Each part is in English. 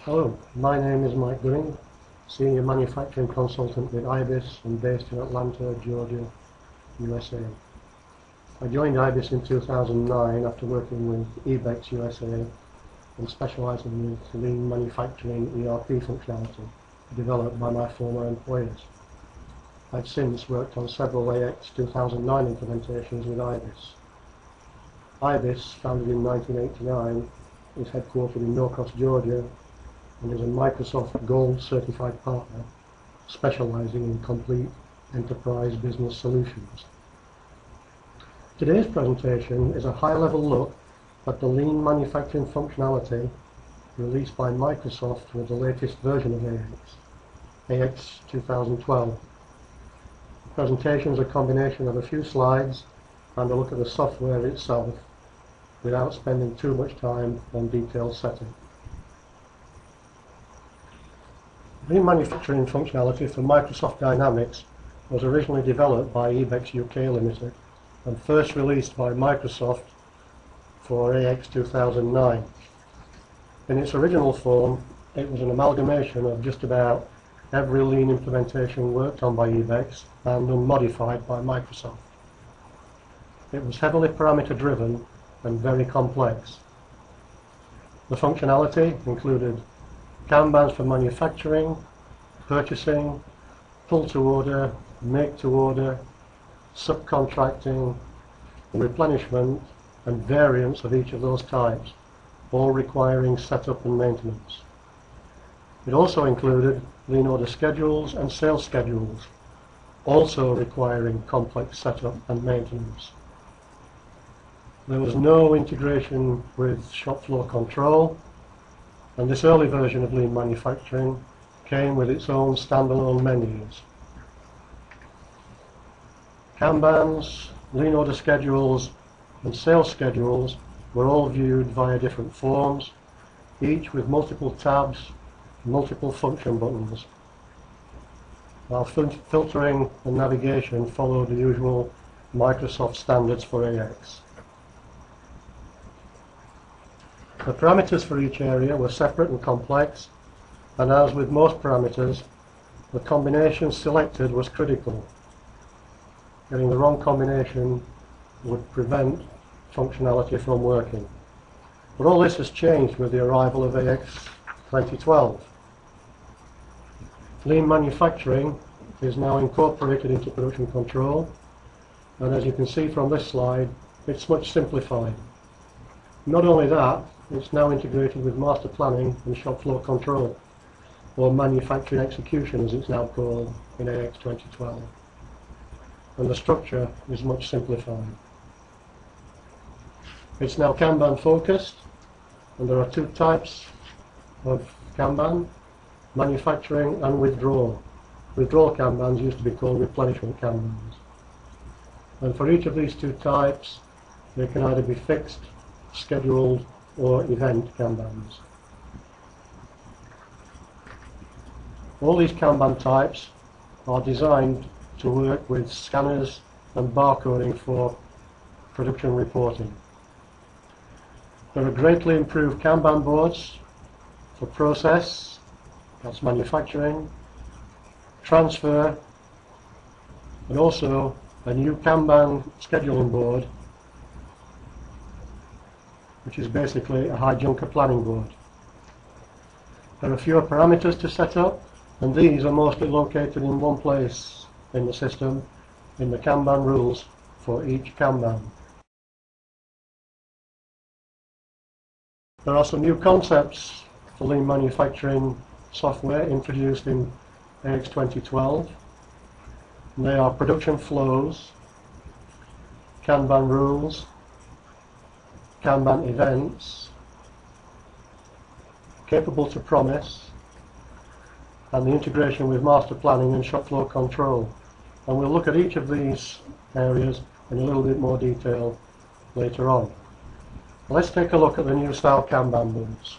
Hello, my name is Mike Gooding, Senior Manufacturing Consultant with IBIS and based in Atlanta, Georgia, USA. I joined IBIS in 2009 after working with AX USA and specializing with lean manufacturing ERP functionality developed by my former employers. I've since worked on several AX 2009 implementations with IBIS. IBIS, founded in 1989, is headquartered in Norcross, Georgia, and is a Microsoft Gold certified partner specializing in complete enterprise business solutions. Today's presentation is a high-level look at the lean manufacturing functionality released by Microsoft with the latest version of AX 2012. The presentation is a combination of a few slides and a look at the software itself without spending too much time on detailed setting. Lean manufacturing functionality for Microsoft Dynamics was originally developed by AX UK Limited and first released by Microsoft for AX 2009. In its original form, it was an amalgamation of just about every lean implementation worked on by AX and unmodified by Microsoft. It was heavily parameter driven and very complex. The functionality included Kanbans for manufacturing, purchasing, pull to order, make to order, subcontracting, replenishment, and variants of each of those types, all requiring setup and maintenance. It also included lean order schedules and sales schedules, also requiring complex setup and maintenance. There was no integration with shop floor control, and this early version of lean manufacturing came with its own standalone menus. Kanbans, lean order schedules, and sales schedules were all viewed via different forms, each with multiple tabs, multiple function buttons, while filtering and navigation followed the usual Microsoft standards for AX. The parameters for each area were separate and complex, and as with most parameters, the combination selected was critical. Getting the wrong combination would prevent functionality from working. But all this has changed with the arrival of AX 2012. Lean manufacturing is now incorporated into production control, and as you can see from this slide, it's much simplified. Not only that, it's now integrated with master planning and shop floor control, or manufacturing execution as it's now called in AX 2012. And the structure is much simplified. It's now Kanban focused, and there are two types of Kanban, manufacturing and withdrawal. Withdrawal Kanbans used to be called replenishment Kanbans. And for each of these two types, they can either be fixed, scheduled, or event Kanbans. All these Kanban types are designed to work with scanners and barcoding for production reporting. There are greatly improved Kanban boards for process, that's manufacturing, transfer, and also a new Kanban scheduling board, which is basically a high junker planning board. There are fewer parameters to set up, and these are mostly located in one place in the system, in the Kanban rules for each Kanban. There are some new concepts for lean manufacturing software introduced in AX 2012. And they are production flows, Kanban rules, Kanban events, capable to promise, and the integration with master planning and shop floor control. And we'll look at each of these areas in a little bit more detail later on. Let's take a look at the new style Kanban boards.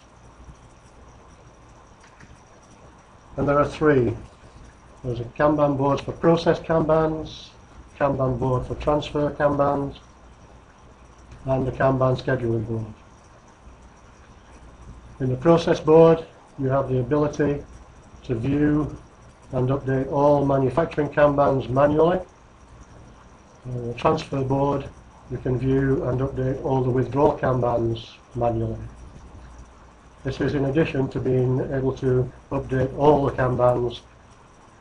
And there are three. There's a Kanban board for process Kanbans, Kanban board for transfer Kanbans, and the Kanban scheduling board. In the process board, you have the ability to view and update all manufacturing Kanbans manually. On the transfer board, you can view and update all the withdrawal Kanbans manually. This is in addition to being able to update all the Kanbans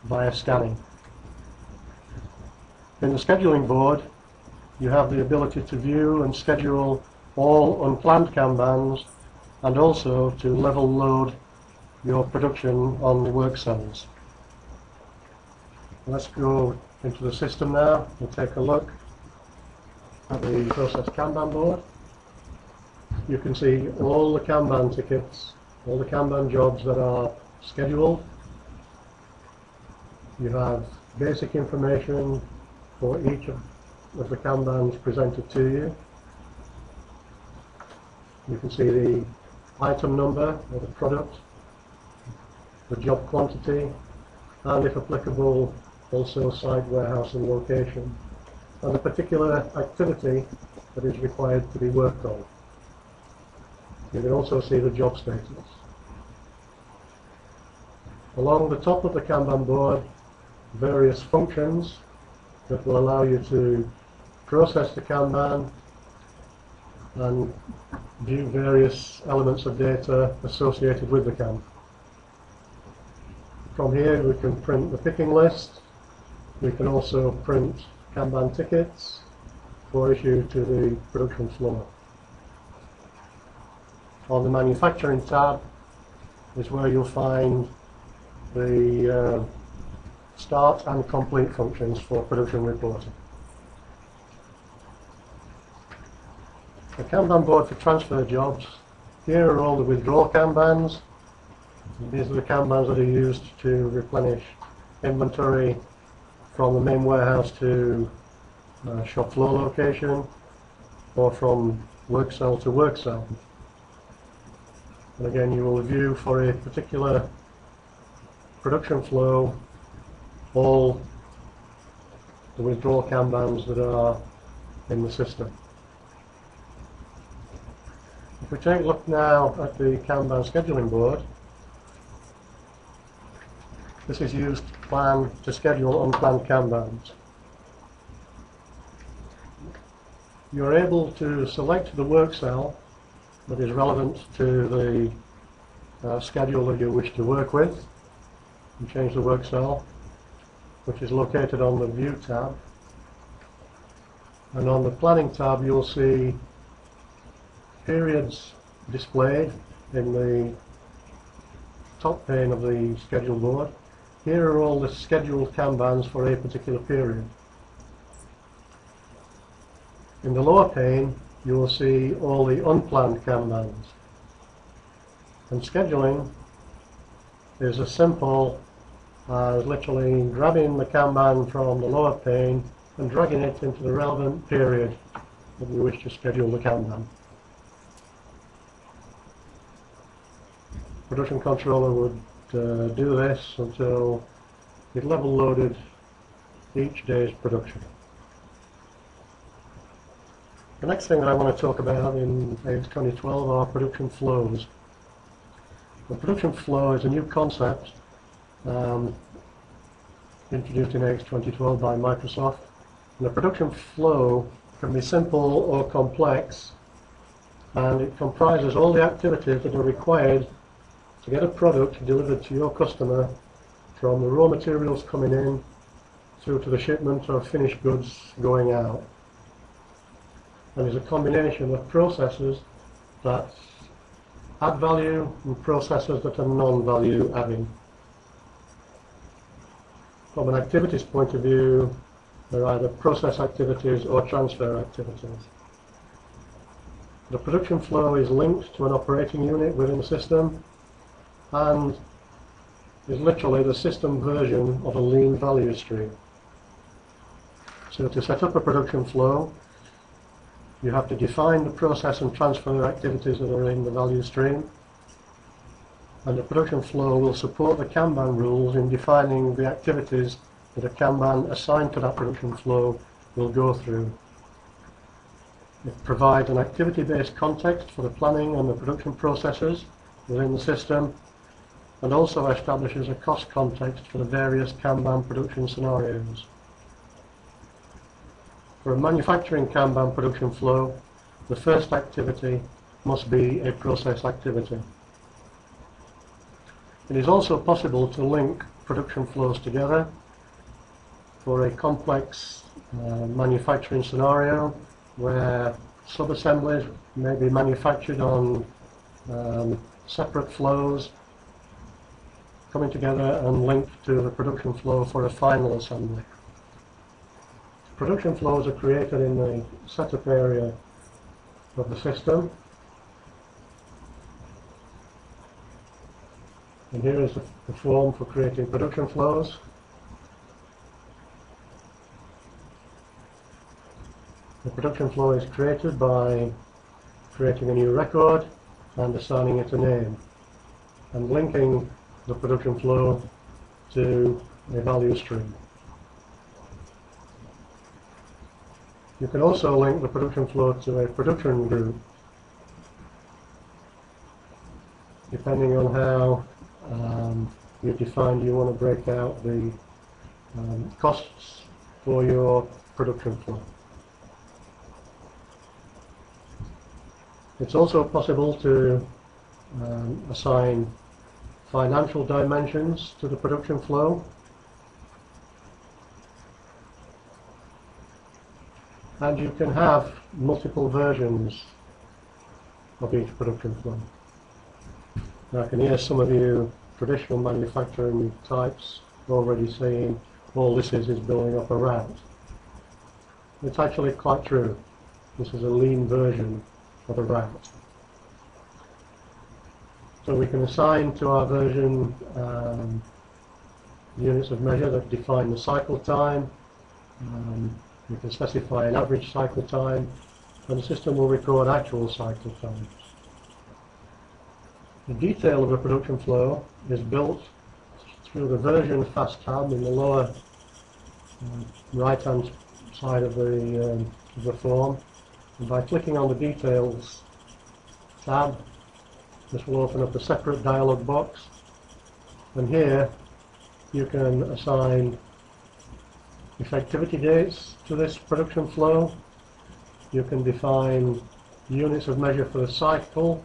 via scanning. In the scheduling board, you have the ability to view and schedule all unplanned Kanbans and also to level load your production on the work cells. Let's go into the system now and take a look at the process Kanban board. You can see all the Kanban tickets, all the Kanban jobs that are scheduled. You have basic information for each of the Kanbans presented to you. You can see the item number or the product, the job quantity, and if applicable also site, warehouse and location, and the particular activity that is required to be worked on. You can also see the job status. Along the top of the Kanban board, various functions that will allow you to process the Kanban and view various elements of data associated with the Kanban. From here we can print the picking list. We can also print Kanban tickets for issue to the production floor. On the manufacturing tab is where you'll find the start and complete functions for production reporting. The Kanban board for transfer jobs. Here are all the withdrawal Kanbans. These are the Kanbans that are used to replenish inventory from the main warehouse to shop floor location, or from work cell to work cell. And again, you will view for a particular production flow all the withdrawal Kanbans that are in the system. If we take a look now at the Kanban scheduling board, this is used to schedule unplanned Kanbans. You're able to select the work cell that is relevant to the schedule that you wish to work with, and change the work cell, which is located on the View tab. And on the Planning tab, you'll see periods displayed in the top pane of the schedule board. Here are all the scheduled Kanbans for a particular period. In the lower pane, you will see all the unplanned Kanbans. And scheduling is as simple as literally grabbing the Kanban from the lower pane and dragging it into the relevant period that you wish to schedule the Kanban. Production controller would do this until it level loaded each day's production. The next thing that I want to talk about in AX 2012 are production flows. The production flow is a new concept introduced in AX 2012 by Microsoft. And the production flow can be simple or complex, and it comprises all the activities that are required to get a product delivered to your customer, from the raw materials coming in through to the shipment of finished goods going out. And is a combination of processes that add value and processes that are non-value adding. From an activities point of view, they're either process activities or transfer activities. The production flow is linked to an operating unit within the system and is literally the system version of a lean value stream. So to set up a production flow, you have to define the process and transfer activities that are in the value stream, and the production flow will support the Kanban rules in defining the activities that a Kanban assigned to that production flow will go through. It provides an activity-based context for the planning and the production processes within the system, and also establishes a cost context for the various Kanban production scenarios. For a manufacturing Kanban production flow, the first activity must be a process activity. It is also possible to link production flows together for a complex manufacturing scenario where sub-assemblies may be manufactured on separate flows, coming together and linked to the production flow for a final assembly. Production flows are created in the setup area of the system, and here is the form for creating production flows. The production flow is created by creating a new record and assigning it a name, and linking the production flow to a value stream. You can also link the production flow to a production group, depending on how you've defined you want to break out the costs for your production flow. It's also possible to assign financial dimensions to the production flow, and you can have multiple versions of each production flow. Now I can hear some of you traditional manufacturing types already saying all this is building up a route. It's actually quite true. This is a lean version of a route. So we can assign to our version units of measure that define the cycle time. We can specify an average cycle time, and the system will record actual cycle times. The detail of a production flow is built through the version fast tab in the lower right-hand side of the form, and by clicking on the details tab, this will open up a separate dialog box, and here you can assign effectivity dates to this production flow. You can define units of measure for the cycle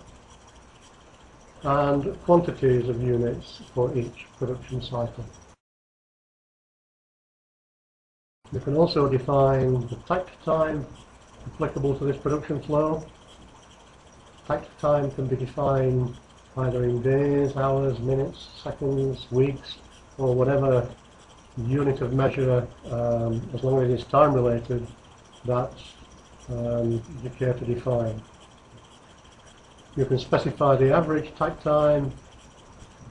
and quantities of units for each production cycle. You can also define the takt time applicable to this production flow. Takt time can be defined either in days, hours, minutes, seconds, weeks, or whatever unit of measure, as long as it's time related, that you care to define. You can specify the average takt time,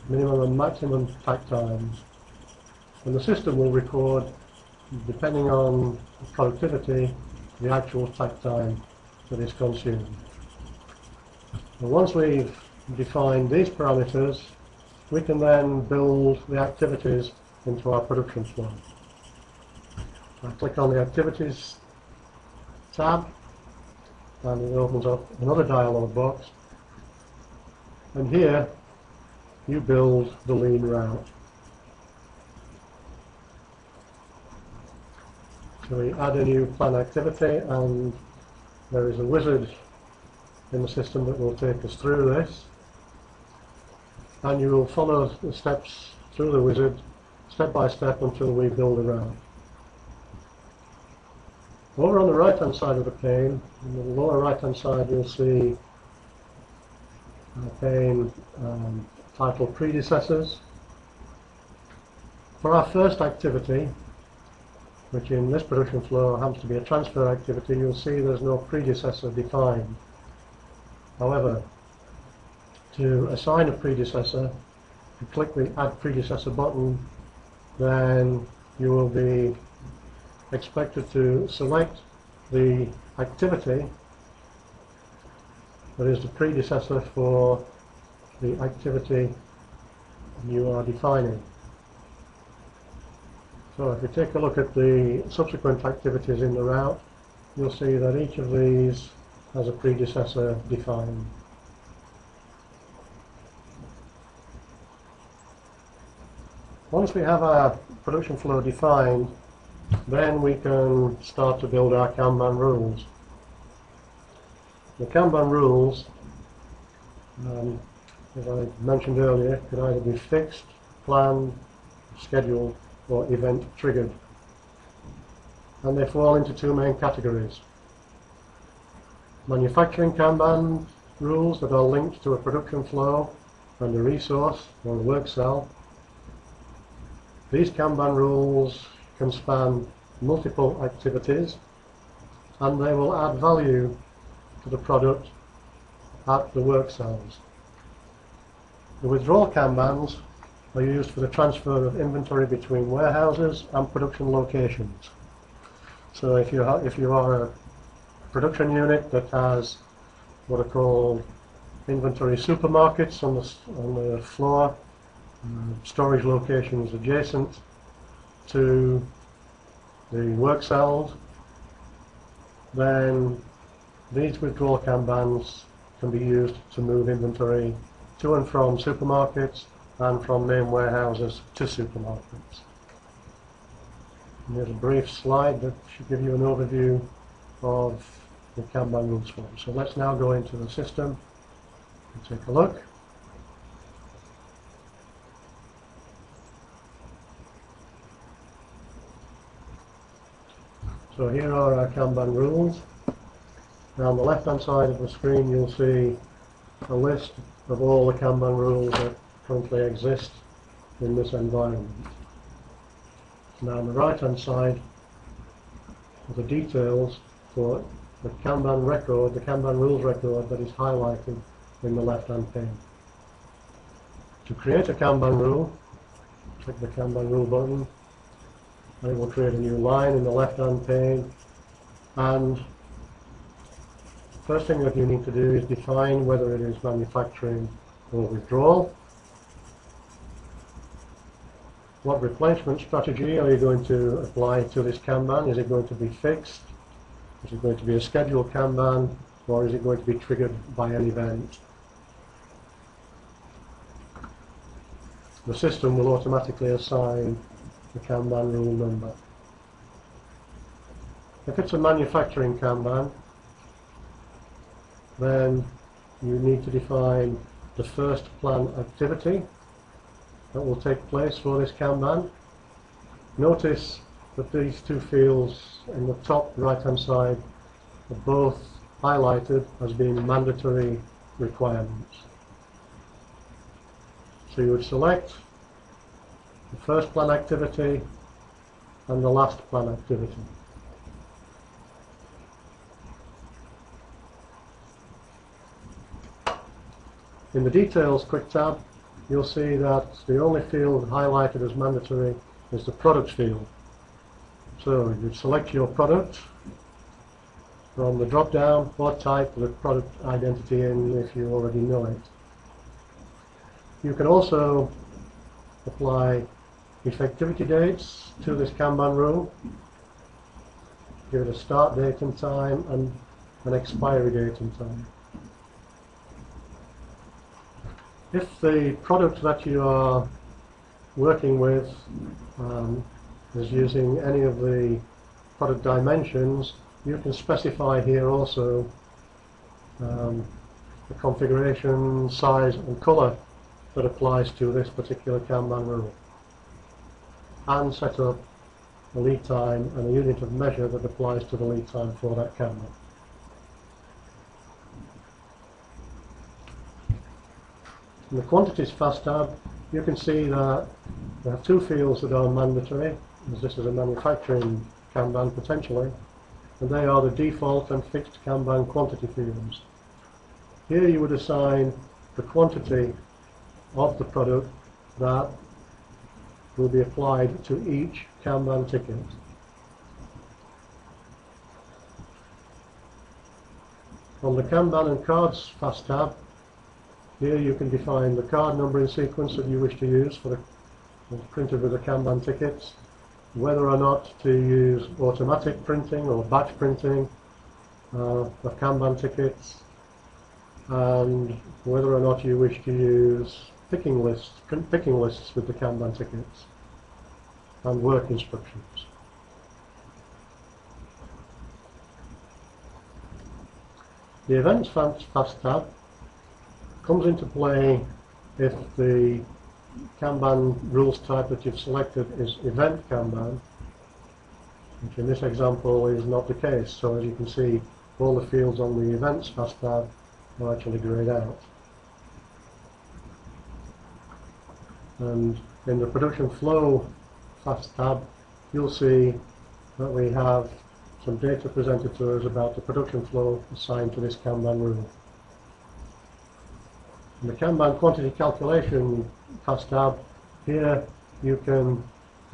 minimum and maximum takt times, and the system will record, depending on productivity, the actual takt time that is consumed. And once we've defined these parameters, we can then build the activities into our production flow. I click on the Activities tab, and it opens up another dialog box, and here you build the lean route. So we add a new plan activity, and there is a wizard in the system that will take us through this, and you will follow the steps through the wizard step by step until we build a route. Over on the right hand side of the pane, in the lower right hand side, you'll see a pane titled Predecessors. For our first activity, which in this production flow happens to be a transfer activity, you'll see there's no predecessor defined. However, to assign a predecessor, if you click the Add Predecessor button, then you will be expected to select the activity that is the predecessor for the activity you are defining. So if you take a look at the subsequent activities in the route, you'll see that each of these has a predecessor defined. Once we have our production flow defined, then we can start to build our Kanban rules. The Kanban rules, as I mentioned earlier, can either be fixed, planned, scheduled, or event triggered. And they fall into two main categories. Manufacturing Kanban rules that are linked to a production flow and a resource or a work cell. These Kanban rules can span multiple activities, and they will add value to the product at the work cells. The withdrawal Kanbans are used for the transfer of inventory between warehouses and production locations. So if you are a production unit that has what are called inventory supermarkets on the floor, storage locations adjacent to the work cells, then these withdrawal Kanbans can be used to move inventory to and from supermarkets and from main warehouses to supermarkets. And here's a brief slide that should give you an overview of the Kanban rules form. So let's now go into the system and take a look. So here are our Kanban rules. Now on the left hand side of the screen you'll see a list of all the Kanban rules that currently exist in this environment. Now on the right hand side are the details for the Kanban record, the Kanban rules record that is highlighted in the left hand pane. To create a Kanban rule, click the Kanban rule button, and it will create a new line in the left hand pane. And first thing that you need to do is define whether it is manufacturing or withdrawal. What replacement strategy are you going to apply to this Kanban? Is it going to be fixed? Is it going to be a scheduled Kanban? Or is it going to be triggered by an event? The system will automatically assign the Kanban rule number. If it's a manufacturing Kanban, then you need to define the first plan activity that will take place for this Kanban. Notice that these two fields in the top right hand side are both highlighted as being mandatory requirements. So you would select the first plan activity and the last plan activity. In the Details quick tab, you'll see that the only field highlighted as mandatory is the Products field. So you select your product from the drop down or type the product identity in if you already know it. You can also apply effectivity dates to this Kanban rule. Give it a start date and time and an expiry date and time. If the product that you are working with is using any of the product dimensions, you can specify here also the configuration, size and color that applies to this particular Kanban rule, and set up a lead time and a unit of measure that applies to the lead time for that Kanban. In the Quantities Fast tab, you can see that we have two fields that are mandatory, as this is a manufacturing Kanban potentially, and they are the default and fixed Kanban quantity fields. Here you would assign the quantity of the product that will be applied to each Kanban ticket. On the Kanban and Cards Fast tab, here you can define the card numbering sequence that you wish to use for the printed with the Kanban tickets, whether or not to use automatic printing or batch printing of Kanban tickets, and whether or not you wish to use picking lists with the Kanban tickets. and work instructions. The Events Fast tab comes into play if the Kanban rules type that you've selected is Event Kanban, which in this example is not the case. So as you can see, all the fields on the Events Fast tab are actually greyed out. And in the Production Flow Fast tab, you'll see that we have some data presented to us about the production flow assigned to this Kanban rule. In the Kanban Quantity Calculation Fast tab, here you can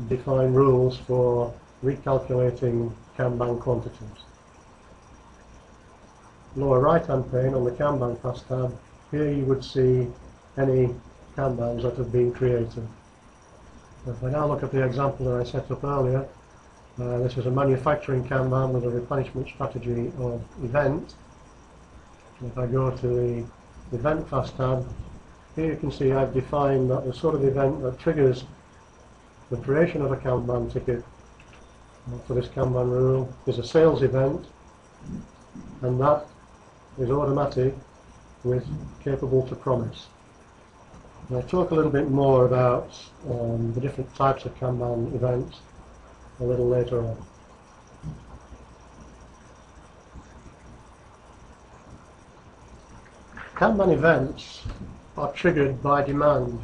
define rules for recalculating Kanban quantities. Lower right hand pane on the Kanban Fast tab, here you would see any Kanbans that have been created. If I now look at the example that I set up earlier, this is a manufacturing Kanban with a replenishment strategy of event. If I go to the Event Fast tab, here you can see I've defined that the sort of event that triggers the creation of a Kanban ticket for this Kanban rule is a sales event, and that is automatic with capable to promise. And I'll talk a little bit more about the different types of Kanban events a little later on. Kanban events are triggered by demand.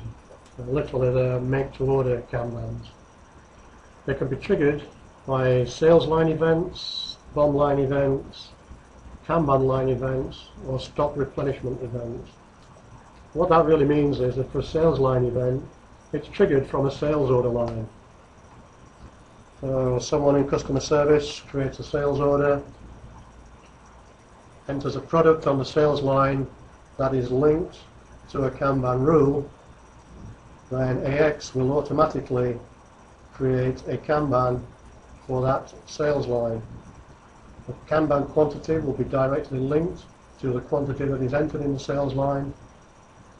Literally, they're make-to-order Kanbans. They can be triggered by sales line events, BOM line events, Kanban line events, or stock replenishment events. What that really means is that for a sales line event, it's triggered from a sales order line. Someone in customer service creates a sales order, enters a product on the sales line that is linked to a Kanban rule, then AX will automatically create a Kanban for that sales line. The Kanban quantity will be directly linked to the quantity that is entered in the sales line,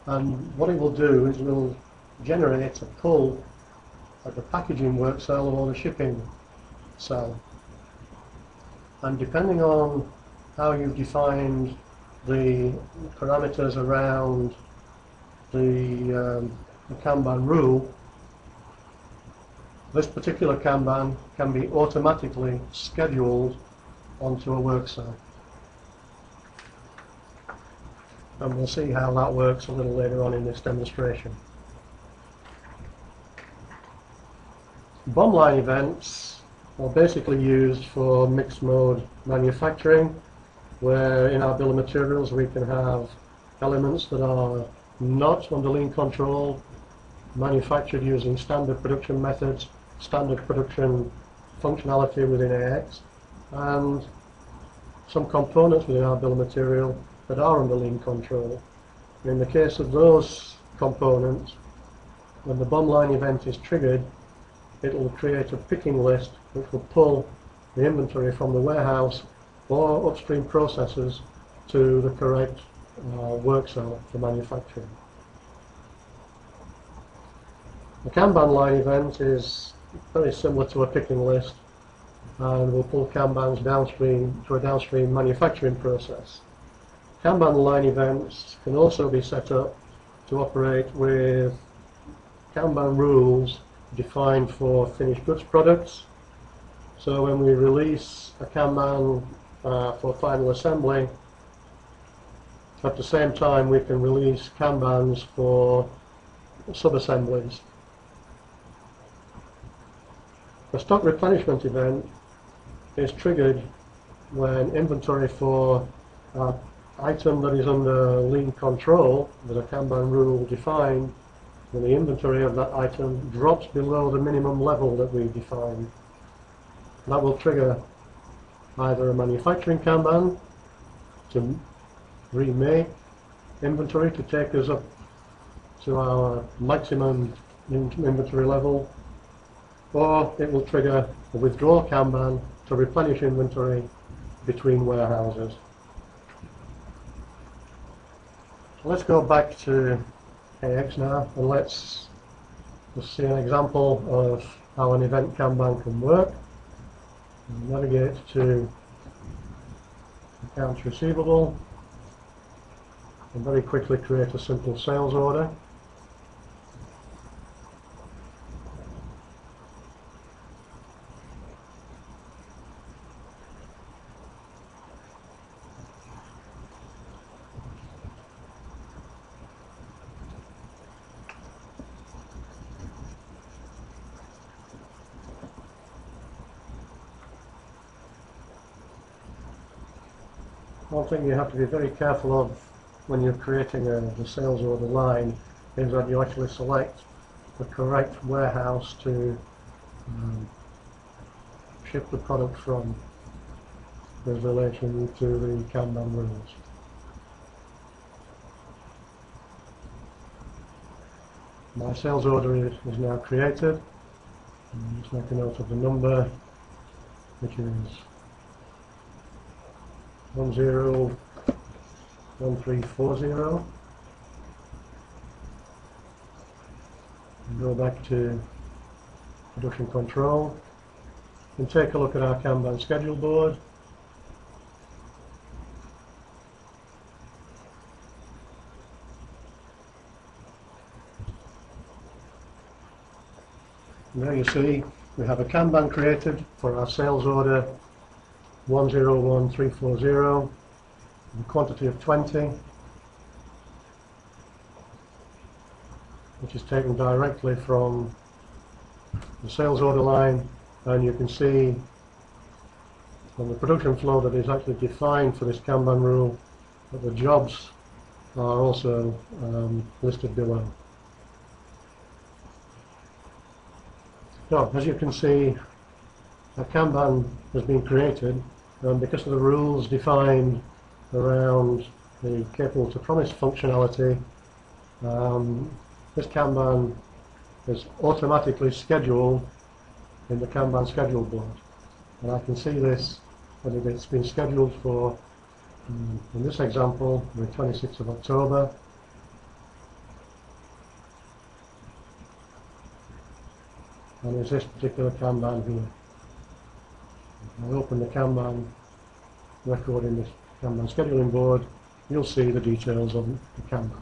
and what it will do is it will generate a pull at the packaging work cell or the shipping cell. And depending on how you've defined the parameters around the Kanban rule, this particular Kanban can be automatically scheduled onto a work cell. And we'll see how that works a little later on in this demonstration. BOM line events are basically used for mixed mode manufacturing, where in our bill of materials we can have elements that are not under lean control, manufactured using standard production methods, standard production functionality within AX, and some components within our bill of material that are under lean control. In the case of those components, when the BOM line event is triggered, it will create a picking list which will pull the inventory from the warehouse or upstream processes to the correct work cell for manufacturing. The Kanban line event is very similar to a picking list and will pull Kanbans downstream to a downstream manufacturing process. Kanban line events can also be set up to operate with Kanban rules defined for finished goods products. So when we release a Kanban for final assembly, at the same time we can release Kanbans for sub-assemblies. The stock replenishment event is triggered when inventory for an item that is under lean control with a Kanban rule defined, when the inventory of that item drops below the minimum level that we defined. That will trigger either a manufacturing Kanban to remake inventory to take us up to our maximum inventory level, or it will trigger a withdrawal Kanban to replenish inventory between warehouses. So let's go back to AX now, and let's see an example of how an event Kanban can work. We'll navigate to accounts receivable and very quickly create a simple sales order. One thing you have to be very careful of when you're creating the sales order line is that you actually select the correct warehouse to ship the product from in relation to the Kanban rules. My sales order is now created. Just make a note of the number, which is 101340, and go back to production control and take a look at our Kanban schedule board. And there you see we have a Kanban created for our sales order 101340, the quantity of 20, which is taken directly from the sales order line, and you can see on the production flow that is actually defined for this Kanban rule that the jobs are also listed below. So, as you can see, a Kanban has been created, and because of the rules defined around the capable to promise functionality, this Kanban is automatically scheduled in the Kanban schedule board. And I can see this when it's been scheduled for, in this example, the 26th of October. And there's this particular Kanban here. I open the Kanban record in this Kanban scheduling board, you'll see the details of the Kanban.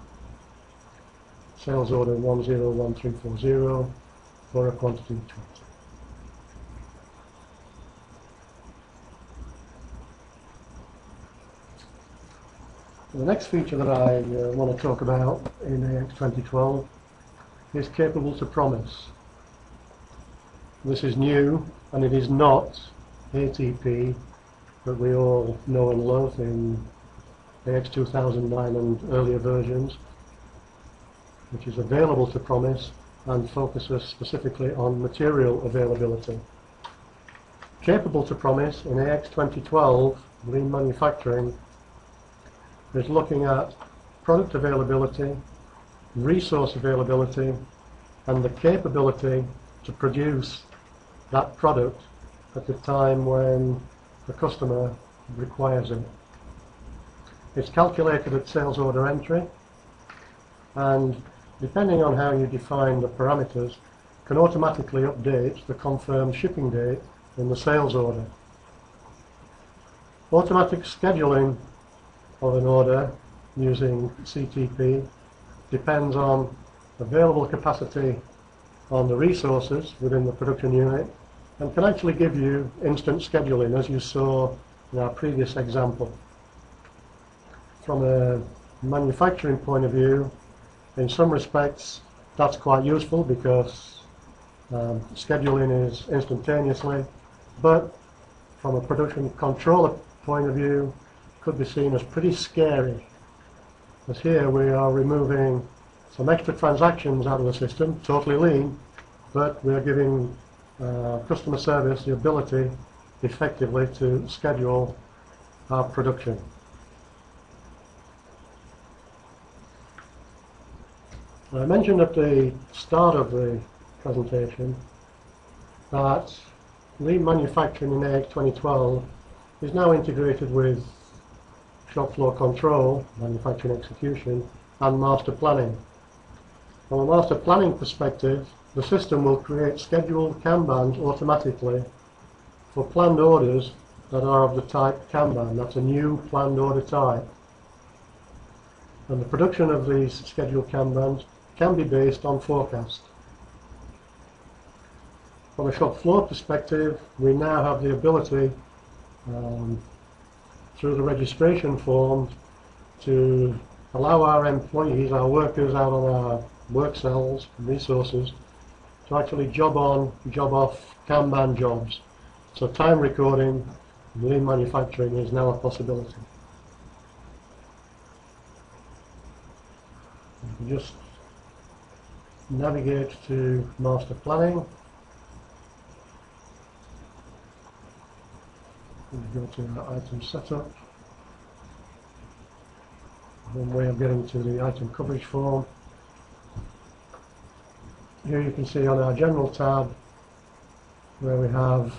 Sales order 101340 for a quantity of 20. The next feature that I want to talk about in AX 2012 is capable to promise. This is new, and it is not ATP that we all know and love in AX 2009 and earlier versions, which is available to promise and focuses specifically on material availability. Capable to promise in AX 2012, Lean Manufacturing, is looking at product availability, resource availability, and the capability to produce that product at the time when the customer requires it. It's calculated at sales order entry, and depending on how you define the parameters, can automatically update the confirmed shipping date in the sales order. Automatic scheduling of an order using CTP depends on available capacity on the resources within the production unit, and can actually give you instant scheduling, as you saw in our previous example. From a manufacturing point of view, in some respects that's quite useful because scheduling is instantaneously, but from a production controller point of view could be seen as pretty scary, as here we are removing some extra transactions out of the system, totally lean, but we are giving customer service the ability effectively to schedule our production. I mentioned at the start of the presentation that Lean Manufacturing in AX 2012 is now integrated with shop floor control, manufacturing execution, and master planning. From a master planning perspective, the system will create scheduled Kanbans automatically for planned orders that are of the type Kanban. That's a new planned order type. And the production of these scheduled Kanbans can be based on forecast. From a shop floor perspective, we now have the ability, through the registration forms, to allow our employees, our workers out on our work cells and resources, to actually job on, job off Kanban jobs. So time recording in lean manufacturing is now a possibility. You can just navigate to master planning. We go to the item setup. One way of getting to the item coverage form. Here you can see on our general tab where we have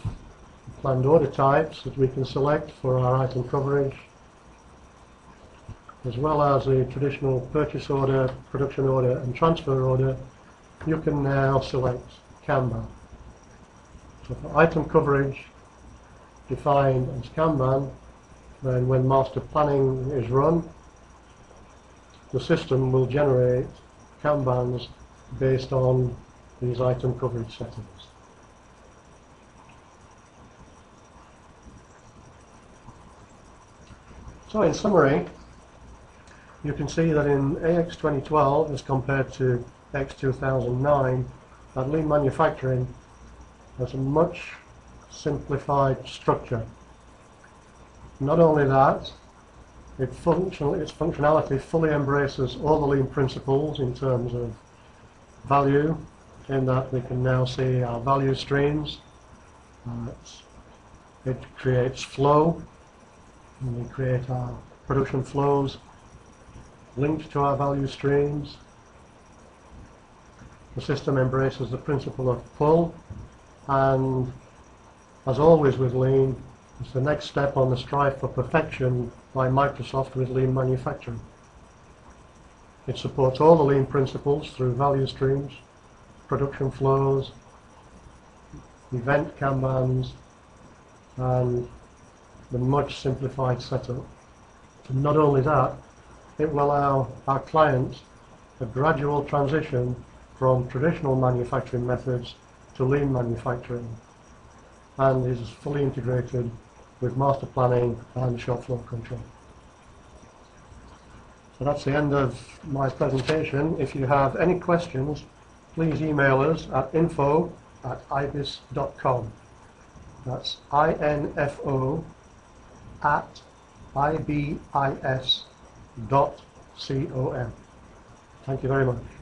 planned order types that we can select for our item coverage, as well as a traditional purchase order, production order and transfer order. You can now select Kanban. So for item coverage defined as Kanban, then when master planning is run, the system will generate Kanbans based on these item coverage settings. So in summary, you can see that in AX 2012 as compared to AX 2009, that lean manufacturing has a much simplified structure. Not only that, its functionality fully embraces all the lean principles in terms of value, in that we can now see our value streams. It creates flow, and we create our production flows linked to our value streams. The system embraces the principle of pull, and as always with lean, it's the next step on the strive for perfection by Microsoft with lean manufacturing. It supports all the lean principles through value streams, production flows, event Kanbans, and the much simplified setup. And not only that, it will allow our clients a gradual transition from traditional manufacturing methods to lean manufacturing, and is fully integrated with master planning and shop floor control. So that's the end of my presentation. If you have any questions, please email us at info@ibis.com. That's info@ibis.com. Thank you very much.